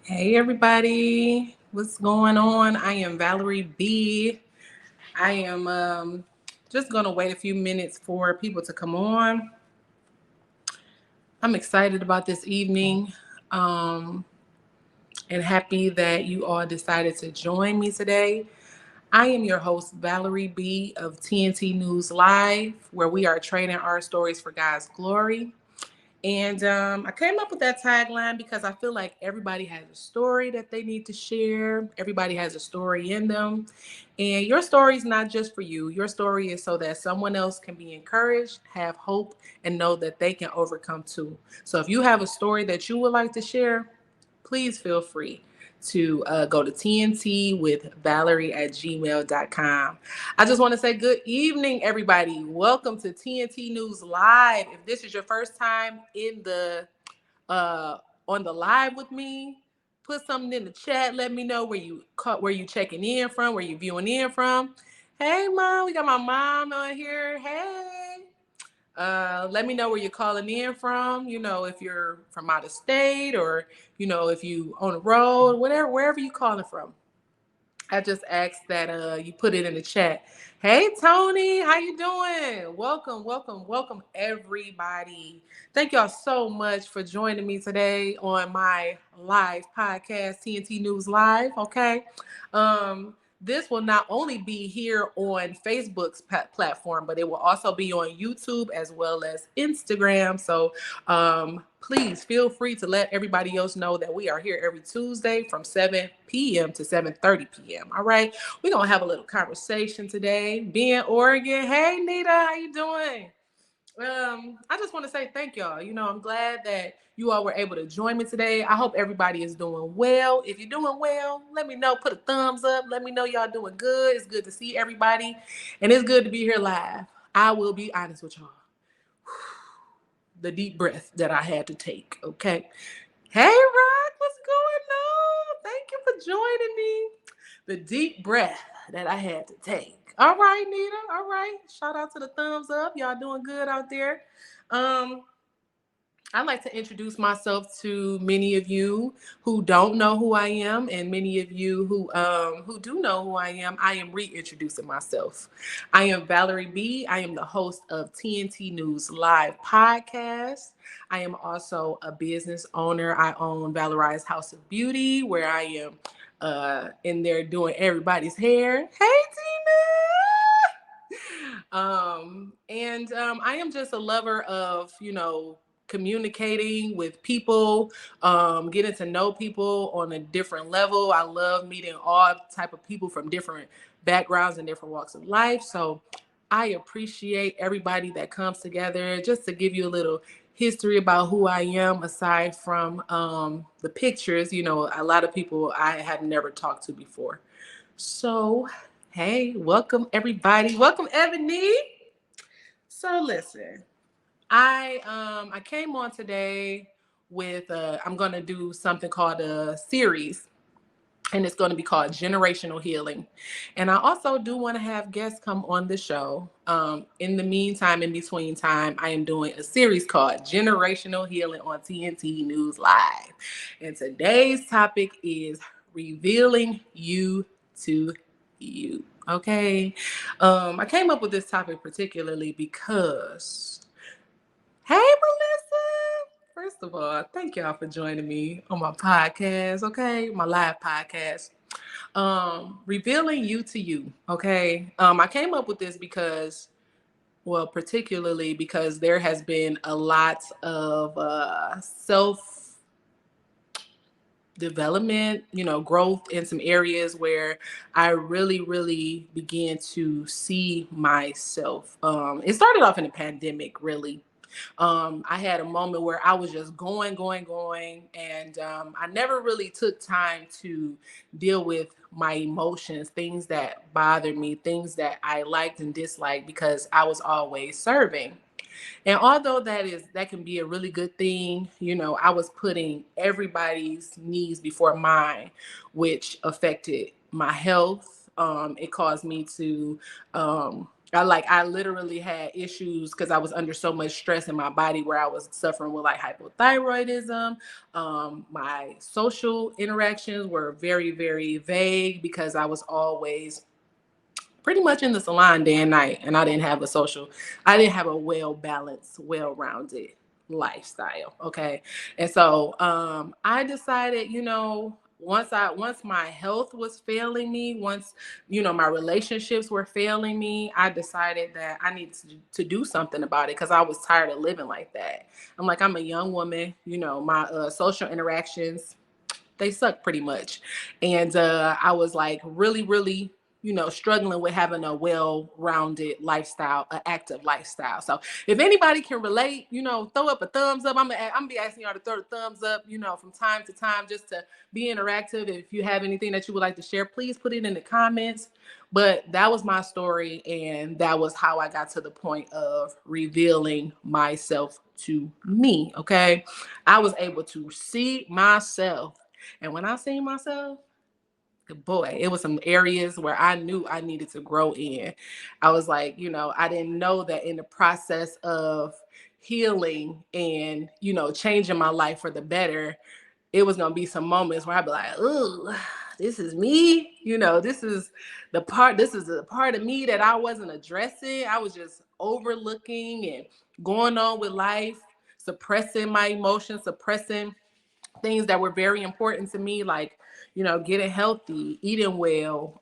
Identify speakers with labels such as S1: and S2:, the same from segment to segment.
S1: Hey everybody, what's going on? I am Valerie B. I am just gonna wait a few minutes for people to come on. I'm excited about this evening um, and happy that you all decided to join me today. I am your host, Valerie B. of TNT News Live, where we are trading our stories for God's glory. And I came up with that tagline because I feel like everybody has a story that they need to share. Everybody has a story in them. And your story is not just for you. Your story is so that someone else can be encouraged, have hope, and know that they can overcome too. So if you have a story that you would like to share, please feel free to go to TNT with Valerie at gmail.com. I just want to say good evening, everybody. Welcome to TNT News Live. If this is your first time in the on the live with me, put something in the chat. Let me know where you checking in from, where you viewing in from. Hey, mom, we got my mom on here. Hey. Let me know where you're calling in from. If you're from out of state or, if you on the road, wherever you calling from. I just asked that you put it in the chat. Hey Tony, how you doing? Welcome, welcome, welcome everybody. Thank y'all so much for joining me today on my live podcast, TNT News Live. Okay. This will not only be here on Facebook's platform, but it will also be on YouTube as well as Instagram. So please feel free to let everybody else know that we are here every Tuesday from 7 p.m. to 7:30 p.m. All right. We're going to have a little conversation today. Be in Oregon. Hey, Nita, how you doing? I just want to say thank y'all. I'm glad that you all were able to join me today. I hope everybody is doing well. If you're doing well, let me know. Put a thumbs up. Let me know y'all doing good. It's good to see everybody. And it's good to be here live. I will be honest with y'all. The deep breath that I had to take. Okay. Hey, Rock, what's going on? Thank you for joining me. The deep breath that I had to take. All right, Nita. All right. Shout out to the thumbs up. Y'all doing good out there. Um, I'd like to introduce myself to many of you who don't know who I am, and many of you who do know who I am. I am reintroducing myself. I am Valerie B. I am the host of TNT News Live podcast. I am also a business owner. I own Valorize House of Beauty, where I am in there doing everybody's hair. Hey, Tina. And I am just a lover of communicating with people, getting to know people on a different level. I love meeting all type of people from different backgrounds and different walks of life. So I appreciate everybody that comes together. Just to give you a little history about who I am, aside from the pictures, a lot of people I have never talked to before. So, hey, welcome everybody. Welcome, Ebony. So listen, I came on today with I'm gonna do something called a series, and it's going to be called Generational Healing. And I also do want to have guests come on the show. In the meantime, in between time, I am doing a series called Generational Healing on TNT News Live. And today's topic is revealing you to you. Okay. I came up with this topic particularly because, hey, Melissa. First of all, thank y'all for joining me on my podcast, okay? My live podcast. Revealing you to you, okay? I came up with this because, well, particularly because there has been a lot of self development, growth in some areas where I really, really began to see myself. It started off in the pandemic, really. I had a moment where I was just going, and I never really took time to deal with my emotions, things that bothered me, things that I liked and disliked, because I was always serving. And although that can be a really good thing, I was putting everybody's needs before mine, which affected my health. It caused me to I literally had issues because I was under so much stress in my body, where I was suffering with like hypothyroidism. My social interactions were very, very vague because I was always pretty much in the salon day and night, and I didn't have a well balanced, well rounded lifestyle. Okay. And so I decided, once my health was failing me, once my relationships were failing me, I decided that I needed to do something about it, because I was tired of living like that. I'm a young woman, my social interactions, they suck pretty much. And I was like really, really, struggling with having a well-rounded lifestyle, an active lifestyle. So if anybody can relate, throw up a thumbs up. I'm gonna be asking y'all to throw the thumbs up, from time to time, just to be interactive. If you have anything that you would like to share, please put it in the comments. But that was my story, and that was how I got to the point of revealing myself to me. Okay. I was able to see myself, and when I seen myself, boy, it was some areas where I knew I needed to grow in. I was like, I didn't know that in the process of healing and, changing my life for the better, it was going to be some moments where I'd be like, "Ooh, this is me. This is the part of me that I wasn't addressing. I was just overlooking and going on with life, suppressing my emotions, suppressing things that were very important to me, like, getting healthy, eating well,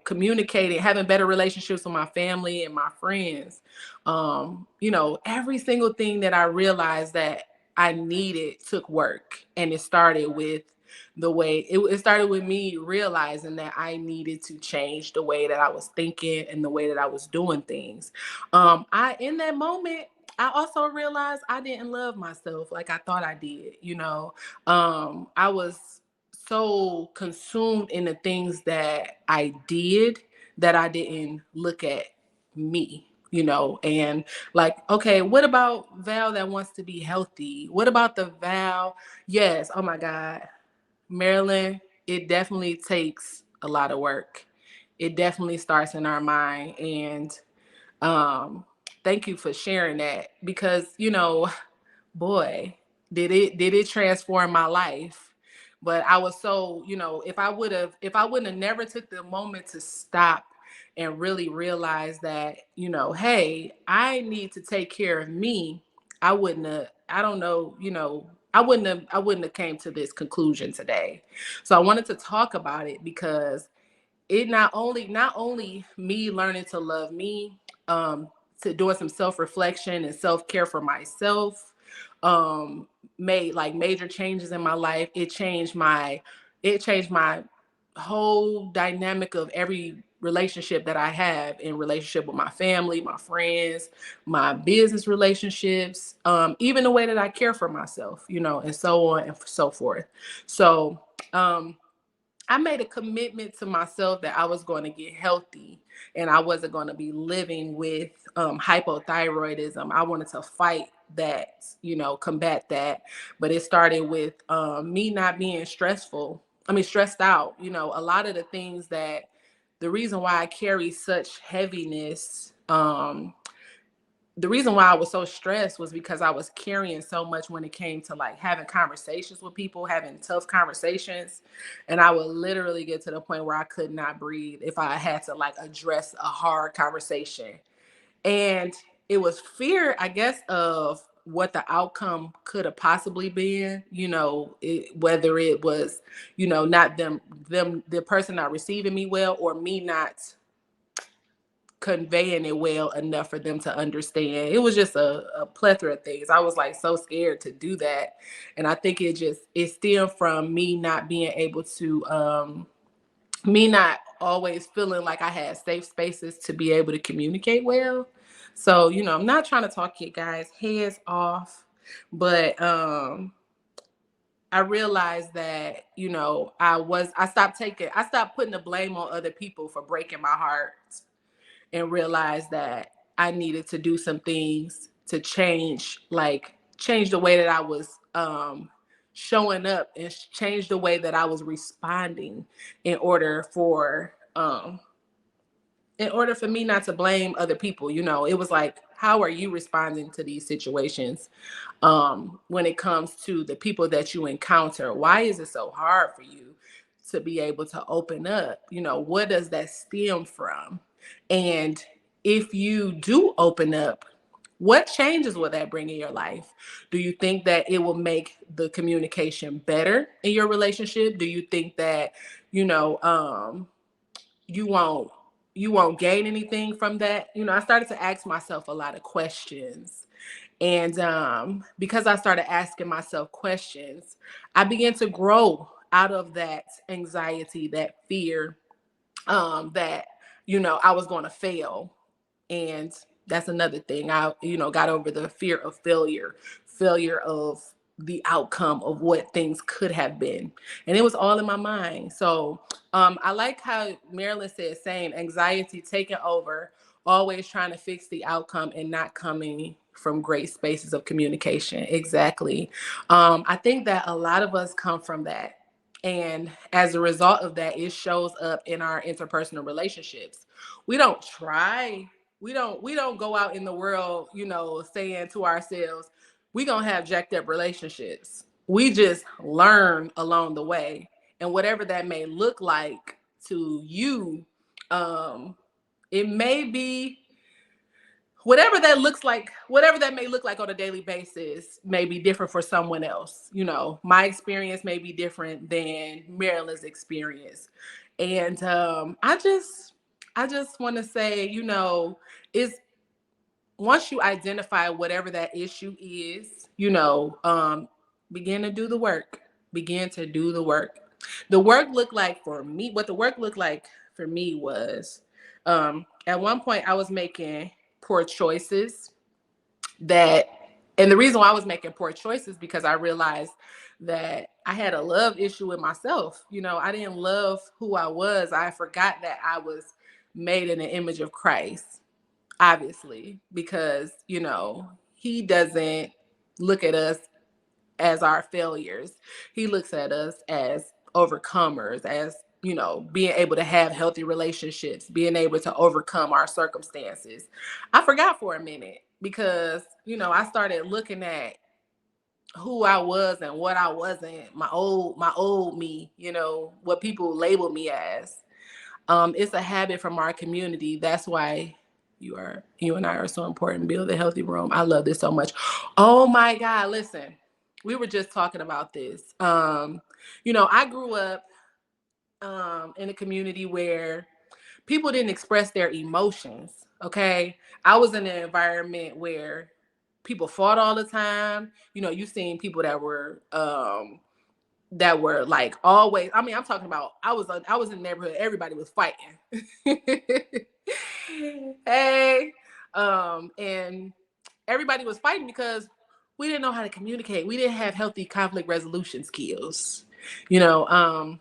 S1: communicating, having better relationships with my family and my friends. Every single thing that I realized that I needed took work. And it started with me realizing that I needed to change the way that I was thinking and the way that I was doing things. In that moment, I also realized I didn't love myself like I thought I did. I was so consumed in the things that I did that I didn't look at me. And like, okay, what about Val that wants to be healthy? What about the Val? Yes, oh my God, Marilyn, it definitely takes a lot of work. It definitely starts in our mind. And um, thank you for sharing that, because, boy, did it transform my life. But I was so, if I wouldn't have never took the moment to stop and really realize that, hey, I need to take care of me, I wouldn't have, I don't know, I wouldn't have came to this conclusion today. So I wanted to talk about it because it not only me learning to love me, um to doing some self-reflection and self-care for myself, um made like major changes in my life. It changed my whole dynamic of every relationship that I have, in relationship with my family, my friends, my business relationships, even the way that I care for myself, and so on and so forth. So I made a commitment to myself that I was going to get healthy, and I wasn't going to be living with hypothyroidism. I wanted to fight that, combat that. But it started with me not being stressed out. A lot of the things that the reason why I carry such heaviness, the reason why I was so stressed was because I was carrying so much when it came to like having conversations with people, having tough conversations. And I would literally get to the point where I could not breathe if I had to like address a hard conversation. And it was fear, I guess, of what the outcome could have possibly been, whether it was, not the person not receiving me well, or me not conveying it well enough for them to understand. It was just a plethora of things. I was like so scared to do that. And I think it stemmed from me not being able to, me not always feeling like I had safe spaces to be able to communicate well. So, I'm not trying to talk you guys heads off, but I realized that, I stopped putting the blame on other people for breaking my heart, and realized that I needed to do some things to change the way that I was showing up, and change the way that I was responding, in order for in order for me not to blame other people, it was like, how are you responding to these situations? When it comes to the people that you encounter, why is it so hard for you to be able to open up? What does that stem from? And if you do open up, what changes will that bring in your life? Do you think that it will make the communication better in your relationship? Do you think that, you know, you won't you won't gain anything from that? I started to ask myself a lot of questions. And because I started asking myself questions, I began to grow out of that anxiety, that fear, that I was going to fail. And that's another thing. I got over the fear of failure of the outcome of what things could have been, and it was all in my mind. So I like how Marilyn said, same anxiety taking over, always trying to fix the outcome and not coming from great spaces of communication. Exactly. I think that a lot of us come from that, and as a result of that, it shows up in our interpersonal relationships. We don't try. We don't go out in the world, saying to ourselves, we gonna have jacked up relationships. We just learn along the way. And whatever that may look like to you, um, it may be whatever that may look like on a daily basis may be different for someone else. My experience may be different than Marilyn's experience. And I just want to say, is once you identify whatever that issue is, begin to do the work. Begin to do the work. The work looked like for me, what the work looked like for me was, at one point I was making poor choices that, and the reason why I was making poor choices because I realized that I had a love issue with myself. I didn't love who I was. I forgot that I was made in the image of Christ, obviously, because, he doesn't look at us as our failures. He looks at us as overcomers, as, being able to have healthy relationships, being able to overcome our circumstances. I forgot for a minute because, I started looking at who I was and what I wasn't, my old me, what people label me as. It's a habit from our community. That's why you and I are so important. Build a healthy room. I love this so much. Oh my God, listen. We were just talking about this. I grew up in a community where people didn't express their emotions. Okay. I was in an environment where people fought all the time. You seen people that were like always. I mean, I'm talking about I was in the neighborhood, everybody was fighting. Hey, and everybody was fighting because we didn't know how to communicate. We didn't have healthy conflict resolution skills, you know.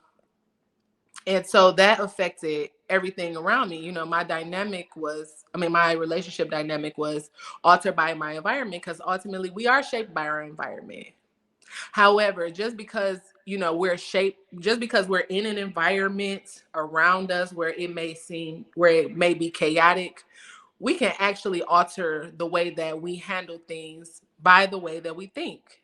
S1: And so that affected everything around me. My relationship dynamic was altered by my environment because ultimately we are shaped by our environment. However, just because we're in an environment around us where it may be chaotic, we can actually alter the way that we handle things by the way that we think.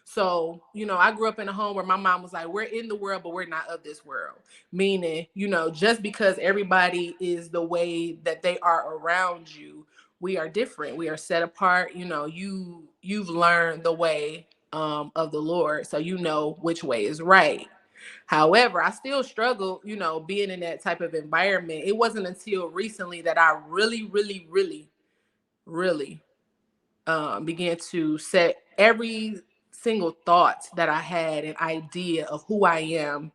S1: So, I grew up in a home where my mom was like, we're in the world, but we're not of this world. Meaning, just because everybody is the way that they are around you, we are different. We are set apart. You've learned the way of the Lord, so you know which way is right. However, I still struggle, being in that type of environment. It wasn't until recently that I really, really, really, really began to set every single thought that I had, an idea of who I am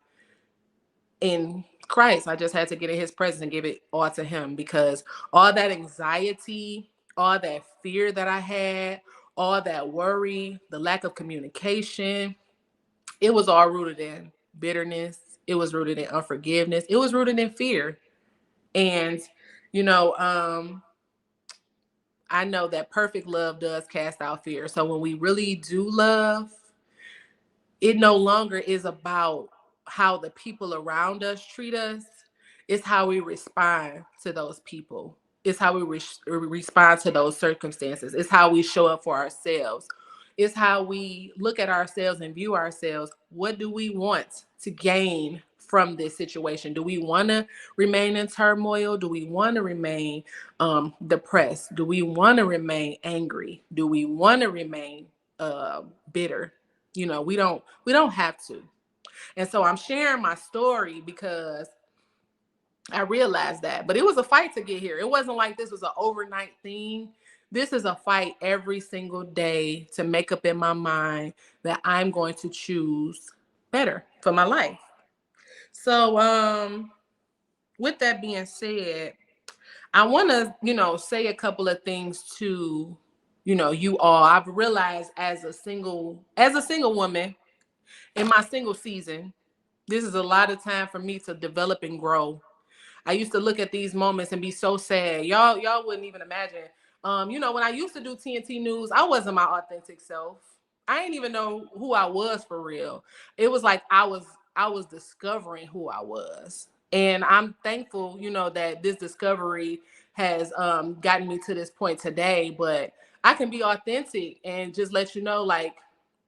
S1: in Christ. I just had to get in his presence and give it all to him, because all that anxiety, all that fear that I had, all that worry, the lack of communication, it was all rooted in bitterness. It was rooted in unforgiveness. It was rooted in fear. And, you know, um, I know that perfect love does cast out fear. So when we really do love, it no longer is about how the people around us treat us. It's how we respond to those people. It's how we respond to those circumstances. It's how we show up for ourselves. It's how we look at ourselves and view ourselves. What do we want to gain from this situation? Do we want to remain in turmoil? Do we want to remain depressed? Do we want to remain angry? Do we want to remain bitter? We don't have to. And so I'm sharing my story because I realized that. But it was a fight to get here. It wasn't like this was an overnight thing. This is a fight every single day to make up in my mind that I'm going to choose better for my life. So with that being said, I want to, say a couple of things to, you all. I've realized as a single woman in my single season, this is a lot of time for me to develop and grow. I used to look at these moments and be so sad. Y'all wouldn't even imagine. When I used to do TNT News, I wasn't my authentic self. I didn't even know who I was for real. It was like I was discovering who I was. And I'm thankful, that this discovery has gotten me to this point today. But I can be authentic and just let you know, like,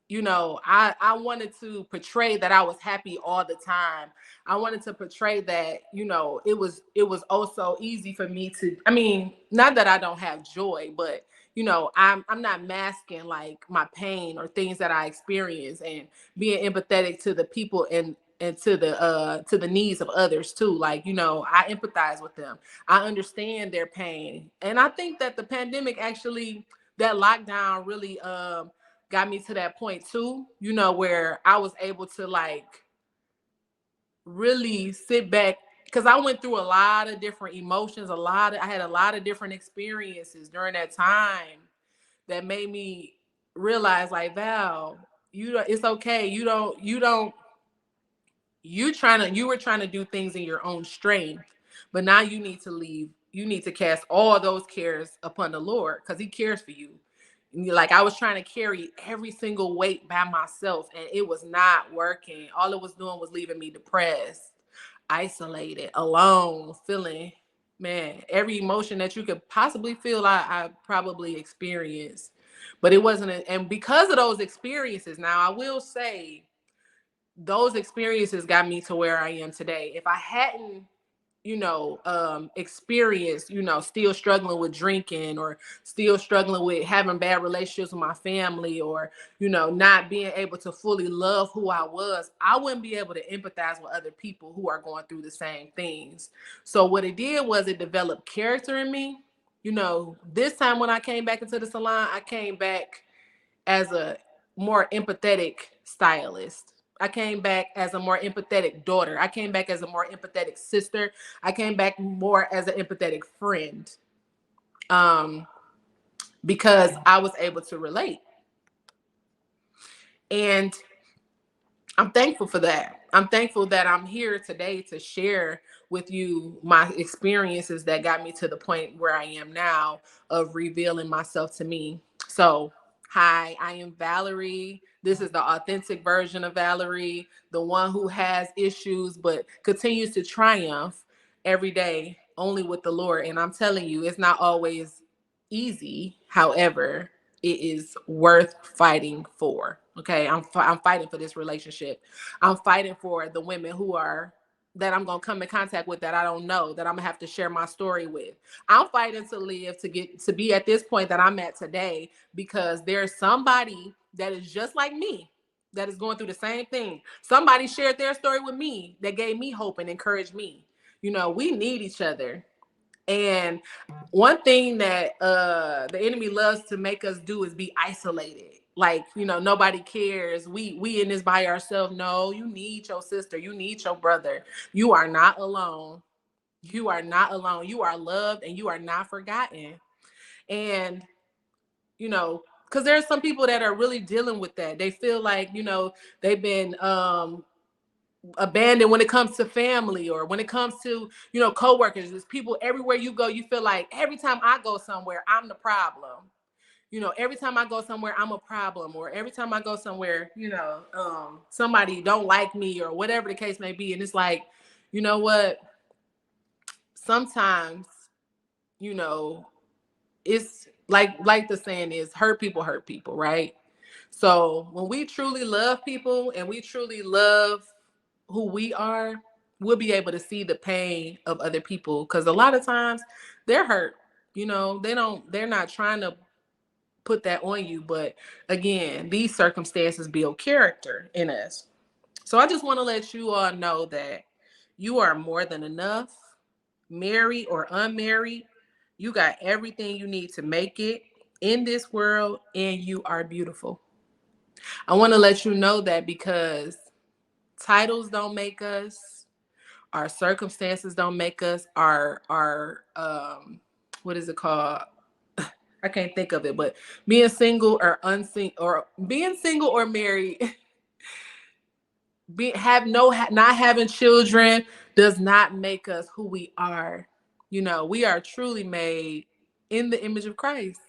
S1: I wanted to portray that I was happy all the time. I wanted to portray that, it was also easy for me to, I mean, not that I don't have joy, but I'm not masking like my pain or things that I experience, and being empathetic to the people and to the needs of others too. Like, I empathize with them. I understand their pain. And I think that the pandemic actually, that lockdown really got me to that point too, where I was able to like really sit back, because I went through a lot of different emotions, I had a lot of different experiences during that time that made me realize, like, Val, it's okay. You were trying to do things in your own strength, but now you need to cast all those cares upon the Lord, because he cares for you. Like, I was trying to carry every single weight by myself, and it was not working. All it was doing was leaving me depressed, isolated, alone, feeling, man, every emotion that you could possibly feel, I probably experienced. But it wasn't, and because of those experiences, now I will say, those experiences got me to where I am today. If I hadn't, experienced, still struggling with drinking, or still struggling with having bad relationships with my family, or, not being able to fully love who I was, I wouldn't be able to empathize with other people who are going through the same things. So what it did was it developed character in me. This time when I came back into the salon, I came back as a more empathetic stylist. I came back as a more empathetic daughter. I came back as a more empathetic sister. I came back more as an empathetic friend, um, because I was able to relate. And I'm thankful for that. I'm thankful that I'm here today to share with you my experiences that got me to the point where I am now, of revealing myself to me. So, hi, I am Valerie. This is the authentic version of Valerie, the one who has issues but continues to triumph every day only with the Lord. And I'm telling you, it's not always easy. However, it is worth fighting for. Okay, I'm fighting for this relationship. I'm fighting for the women that I'm gonna come in contact with, that I don't know, that I'm gonna have to share my story with. I'm fighting to live, to get to be at this point that I'm at today, because there's somebody that is just like me, that is going through the same thing. Somebody shared their story with me that gave me hope and encouraged me. We need each other. And one thing that the enemy loves to make us do is be isolated. Like, nobody cares. We in this by ourselves. No, you need your sister. You need your brother. You are not alone. You are not alone. You are loved and you are not forgotten. And, because there's some people that are really dealing with that. They feel like, they've been abandoned when it comes to family, or when it comes to, coworkers. There's people everywhere you go. You feel like every time I go somewhere, I'm the problem. Every time I go somewhere, I'm a problem. Or every time I go somewhere, somebody don't like me, or whatever the case may be. And it's like, you know what? sometimes, you know, it's like the saying is, hurt people, right? So when we truly love people and we truly love who we are, we'll be able to see the pain of other people, because a lot of times they're hurt. They're not trying to put that on you, but again, these circumstances build character in us. So I just want to let you all know that you are more than enough, married or unmarried. You got everything you need to make it in this world, and you are beautiful. I want to let you know that, because titles don't make us, our circumstances don't make us, our what is it called? I can't think of it, but being single or unsing or being single or married, not having children does not make us who we are. We are truly made in the image of Christ.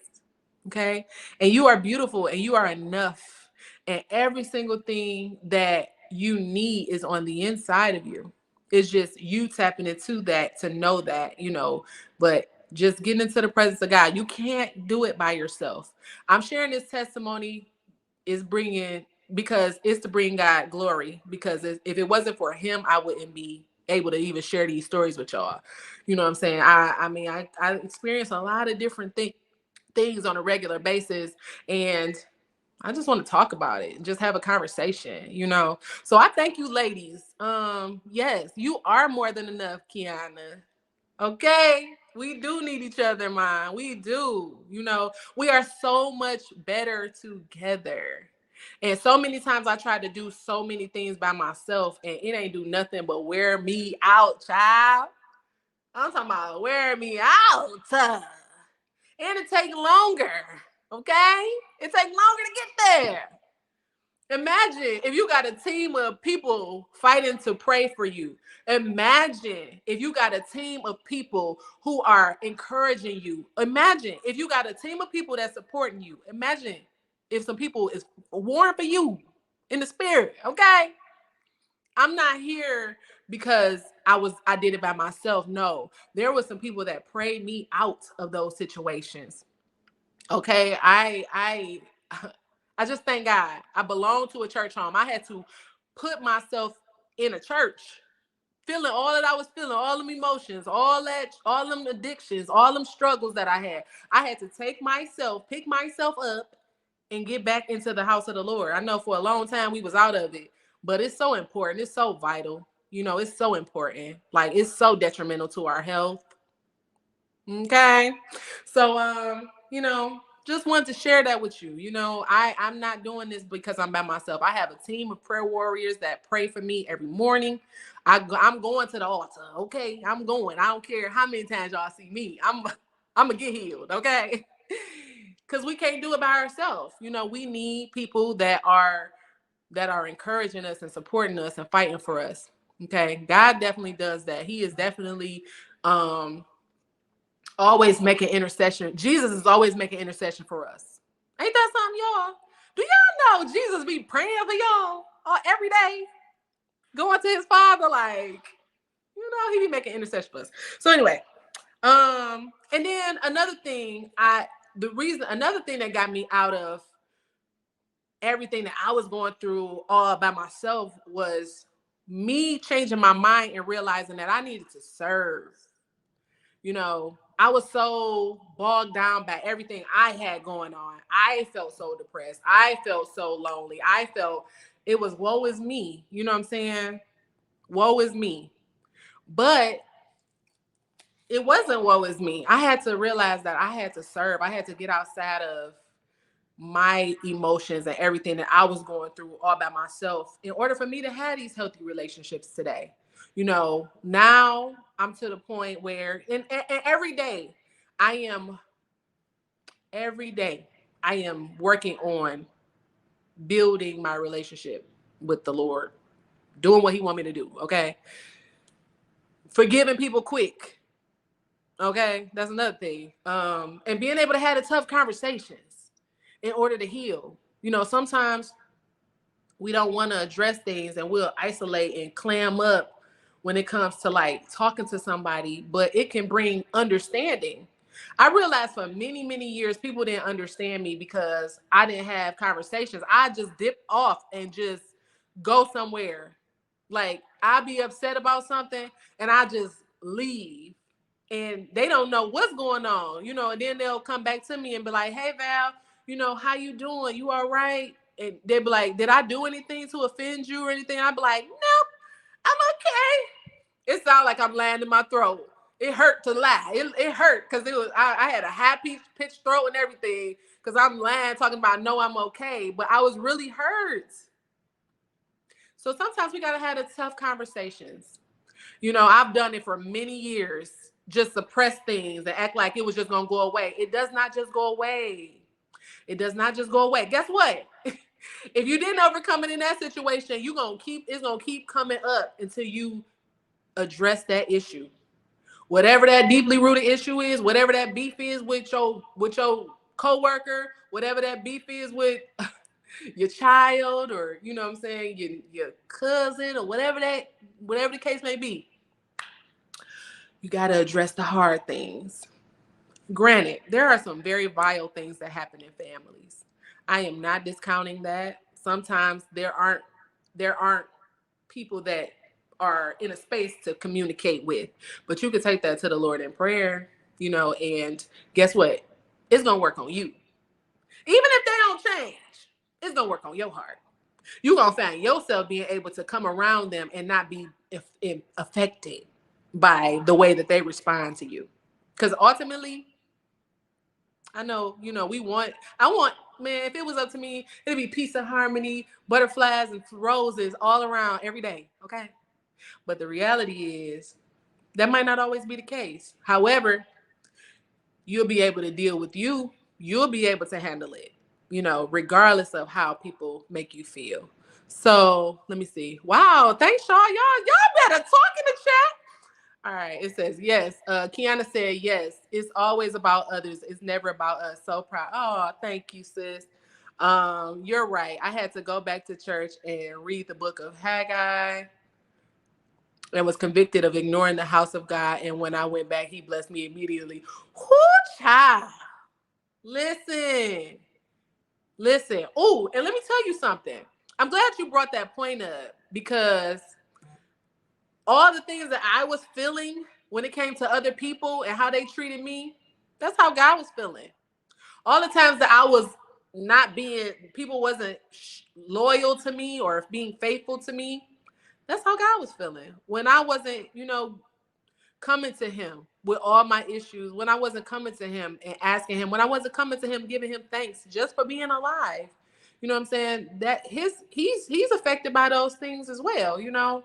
S1: Okay. And you are beautiful and you are enough. And every single thing that you need is on the inside of you. It's just you tapping into that to know that, but just getting into the presence of God. You can't do it by yourself. I'm sharing this testimony is bringing because it's to bring God glory. Because if it wasn't for Him, I wouldn't be able to even share these stories with y'all. You know what I'm saying? I experience a lot of different things on a regular basis, and I just want to talk about it, just have a conversation. So I thank you, ladies. Yes, you are more than enough, Kiana. Okay, we do need each other, man. We do. We are so much better together. And so many times I tried to do so many things by myself, and it ain't do nothing but wear me out, child. I'm talking about wear me out. And it take longer. Okay? It take longer to get there. Imagine if you got a team of people fighting to pray for you. Imagine if you got a team of people who are encouraging you. Imagine if you got a team of people that's supporting you. Imagine if some people is warring for you in the spirit. Okay? I'm not here because I did it by myself. No, there was some people that prayed me out of those situations. Okay, I just thank God. I belong to a church home. I had to put myself in a church, feeling all that I was feeling, all them emotions, all them addictions, all them struggles that I had. I had to pick myself up and get back into the house of the Lord. I know for a long time we was out of it, but it's so important. It's so vital. It's so important. Like, it's so detrimental to our health. Okay. So, just wanted to share that with you. I'm not doing this because I'm by myself. I have a team of prayer warriors that pray for me every morning. I'm going to the altar. Okay. I'm going. I don't care how many times y'all see me. I'm going to get healed. Okay. Because we can't do it by ourselves. We need people that are encouraging us and supporting us and fighting for us. Okay. God definitely does that. He is definitely, always making intercession. Jesus is always making intercession for us. Ain't that something, y'all? Do y'all know Jesus be praying for y'all every day? Going to his Father, like, he be making intercession for us. So anyway, and then another thing that got me out of everything that I was going through all by myself was me changing my mind and realizing that I needed to serve. I was so bogged down by everything I had going on. I felt so depressed. I felt so lonely. I felt it was woe is me. You know what I'm saying? Woe is me. But it wasn't woe is me. I had to realize that I had to serve. I had to get outside of my emotions and everything that I was going through all by myself in order for me to have these healthy relationships today. Now I'm to the point where, and every day I am working on building my relationship with the Lord, doing what He wants me to do. Okay. Forgiving people quick. Okay. That's another thing. And being able to have the tough conversations in order to heal. Sometimes we don't want to address things and we'll isolate and clam up when it comes to like talking to somebody, but it can bring understanding. I realized for many, many years, people didn't understand me because I didn't have conversations. I just dip off and just go somewhere. Like I'd be upset about something and I just leave and they don't know what's going on, and then they'll come back to me and be like, hey Val, how you doing? You all right? And they'll be like, did I do anything to offend you or anything? I'd be like, nope, I'm okay. It sounds like I'm lying in my throat. It hurt to lie. It hurt because I had a high pitched throat and everything because I'm lying talking about no, I'm okay, but I was really hurt. So sometimes we gotta have the tough conversations. I've done it for many years, just suppress things and act like it was just gonna go away. It does not just go away. It does not just go away. Guess what? If you didn't overcome it in that situation, it's gonna keep coming up until you address that issue. Whatever that deeply rooted issue is, whatever that beef is with your coworker, whatever that beef is with your child, or what I'm saying, your cousin, or whatever the case may be, you got to address the hard things. Granted, there are some very vile things that happen in families. I am not discounting that. Sometimes there aren't people that are in a space to communicate with, but you can take that to the Lord in prayer, and guess what? It's going to work on you. Even if they don't change, it's going to work on your heart. You're going to find yourself being able to come around them and not be affected by the way that they respond to you. Because ultimately, I know, man, if it was up to me, it'd be peace and harmony, butterflies and roses all around every day, okay? But the reality is that might not always be the case. However, you'll be able to deal with you. You'll be able to handle it, regardless of how people make you feel. So let me see. Wow, thanks, Shaw. Y'all better talk in the chat. All right, it says yes. Kiana said yes. It's always about others. It's never about us. So proud. Oh, thank you, sis. You're right. I had to go back to church and read the book of Haggai and was convicted of ignoring the house of God. And when I went back, he blessed me immediately. Whoo, child. Listen. Oh, and let me tell you something. I'm glad you brought that point up because all the things that I was feeling when it came to other people and how they treated me, that's how God was feeling. All the times that I was people wasn't loyal to me or being faithful to me, that's how God was feeling. When I wasn't, coming to him with all my issues, when I wasn't coming to him and asking him, when I wasn't coming to him, giving him thanks just for being alive, you know what I'm saying? That he's affected by those things as well,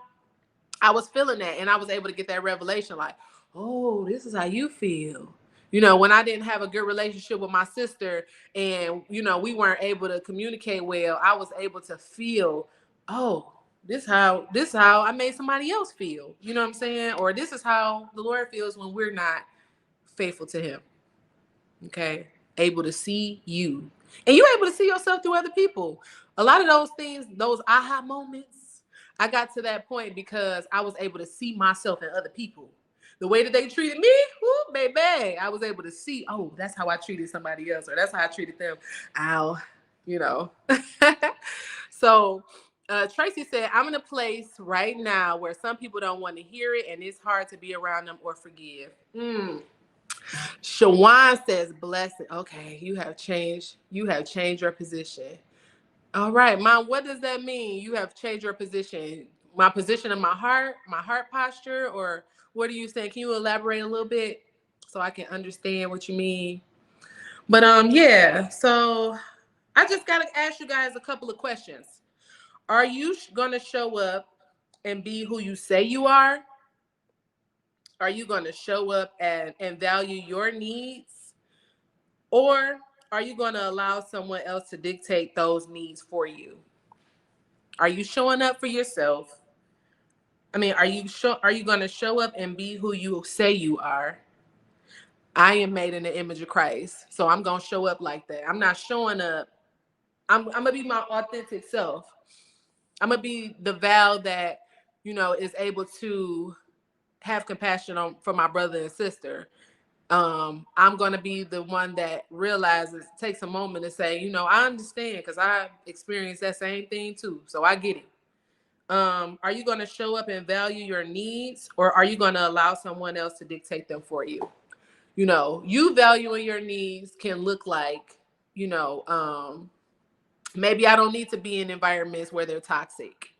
S1: I was feeling that and I was able to get that revelation like, oh, this is how you feel. When I didn't have a good relationship with my sister and, we weren't able to communicate well, I was able to feel, oh, this how I made somebody else feel. You know what I'm saying? Or this is how the Lord feels when we're not faithful to him. Okay. Able to see you. And you're able to see yourself through other people. A lot of those things, those aha moments, I got to that point because I was able to see myself in other people. The way that they treated me, whoo, baby, I was able to see, oh, that's how I treated somebody else, or that's how I treated them. Ow, So Tracy said, I'm in a place right now where some people don't want to hear it, and it's hard to be around them or forgive. Shawan says, blessing. Okay, you have changed your position. All right, Mom, what does that mean? You have changed your position. My position in my heart posture, or what are you saying? Can you elaborate a little bit so I can understand what you mean? But yeah, so I just got to ask you guys a couple of questions. Are you going to show up and be who you say you are? Are you going to show up and value your needs? Or are you going to allow someone else to dictate those needs for you? Are you showing up for yourself? I mean, are you going to show up and be who you say you are? I am made in the image of Christ, so I'm going to show up like that. I'm not showing up. I'm going to be my authentic self. I'm going to be the Val that is able to have compassion for my brother and sister, I'm going to be the one that realizes, takes a moment to say, I understand because I experienced that same thing too. So I get it. Are you going to show up and value your needs, or are you going to allow someone else to dictate them for you? You valuing your needs can look like, maybe I don't need to be in environments where they're toxic.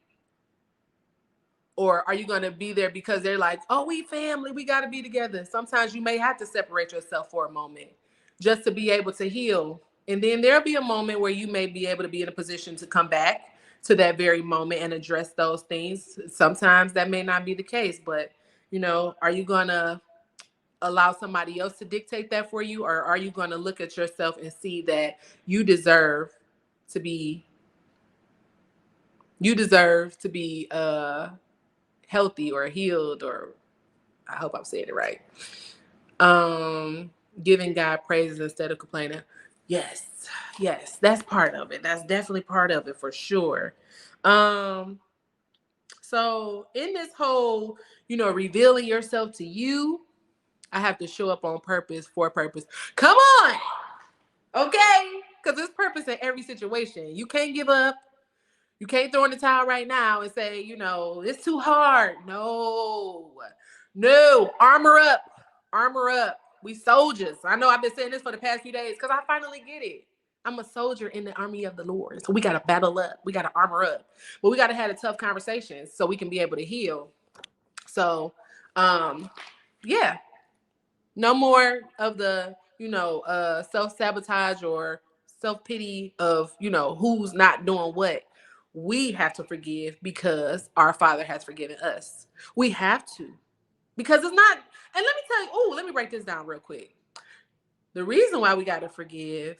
S1: Or are you going to be there because they're like, oh, we family, we got to be together. Sometimes you may have to separate yourself for a moment just to be able to heal. And then there'll be a moment where you may be able to be in a position to come back to that very moment and address those things. Sometimes that may not be the case, but, are you going to allow somebody else to dictate that for you? Or are you going to look at yourself and see that you deserve to be healthy or healed, or I hope I'm saying it right. Giving God praises instead of complaining. Yes, that's part of it. That's definitely part of it for sure. So in this whole, revealing yourself to you, I have to show up on purpose for purpose. Come on, okay? Because there's purpose in every situation. You can't give up. You can't throw in the towel right now and say, it's too hard. No, armor up. We soldiers. I know I've been saying this for the past few days because I finally get it. I'm a soldier in the army of the Lord. So we got to battle up. We got to armor up. But we got to have a tough conversations so we can be able to heal. So, yeah. No more of the, self-sabotage or self-pity of, who's not doing what. We have to forgive because our Father has forgiven us. We have to. Because it's not, and let me tell you, let me break this down real quick. The reason why we got to forgive,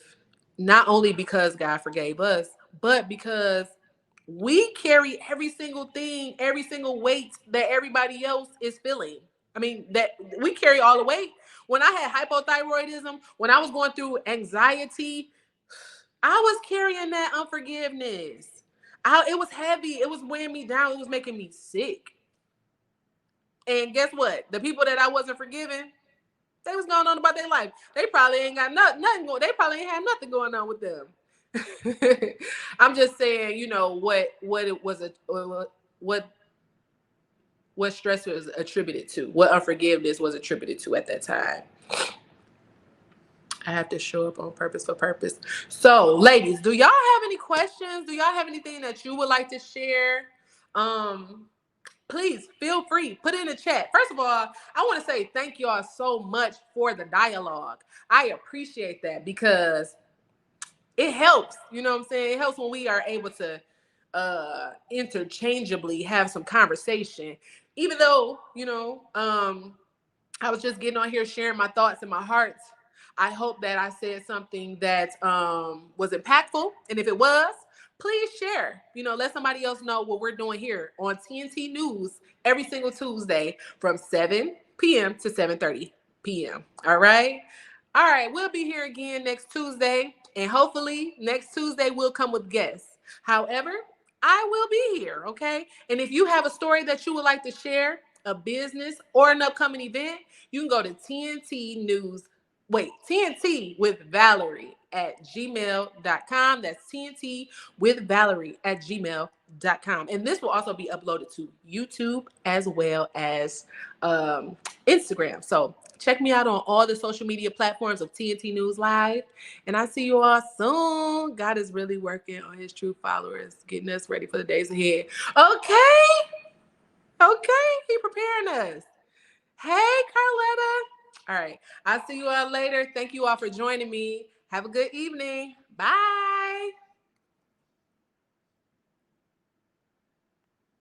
S1: not only because God forgave us, but because we carry every single thing, every single weight that everybody else is feeling. I mean, that we carry all the weight. When I had hypothyroidism, when I was going through anxiety, I was carrying that unforgiveness. It was heavy. It was weighing me down. It was making me sick. And guess what? The people that I wasn't forgiving, they was going on about their life. They probably ain't got nothing going. They probably ain't had nothing going on with them. I'm just saying, what it was what stress was attributed to, what unforgiveness was attributed to at that time. I have to show up on purpose for purpose. So, ladies, do y'all have any questions? Do y'all have anything that you would like to share? Please feel free. Put it in the chat. First of all, I want to say thank y'all so much for the dialogue. I appreciate that because it helps. You know what I'm saying? It helps when we are able to interchangeably have some conversation. Even though, I was just getting on here sharing my thoughts and my heart. I hope that I said something that was impactful. And if it was, please share. Let somebody else know what we're doing here on TNT News every single Tuesday from 7 p.m. to 7:30 p.m. All right? All right. We'll be here again next Tuesday. And hopefully next Tuesday we'll come with guests. However, I will be here, okay? And if you have a story that you would like to share, a business or an upcoming event, you can go to TNT with Valerie at gmail.com. That's TNT with Valerie at gmail.com. And this will also be uploaded to YouTube as well as Instagram. So check me out on all the social media platforms of TNT News Live. And I'll see you all soon. God is really working on his true followers, getting us ready for the days ahead. Okay, he preparing us. Hey, Carletta. All right, I'll see you all later. Thank you all for joining me. Have a good evening. Bye.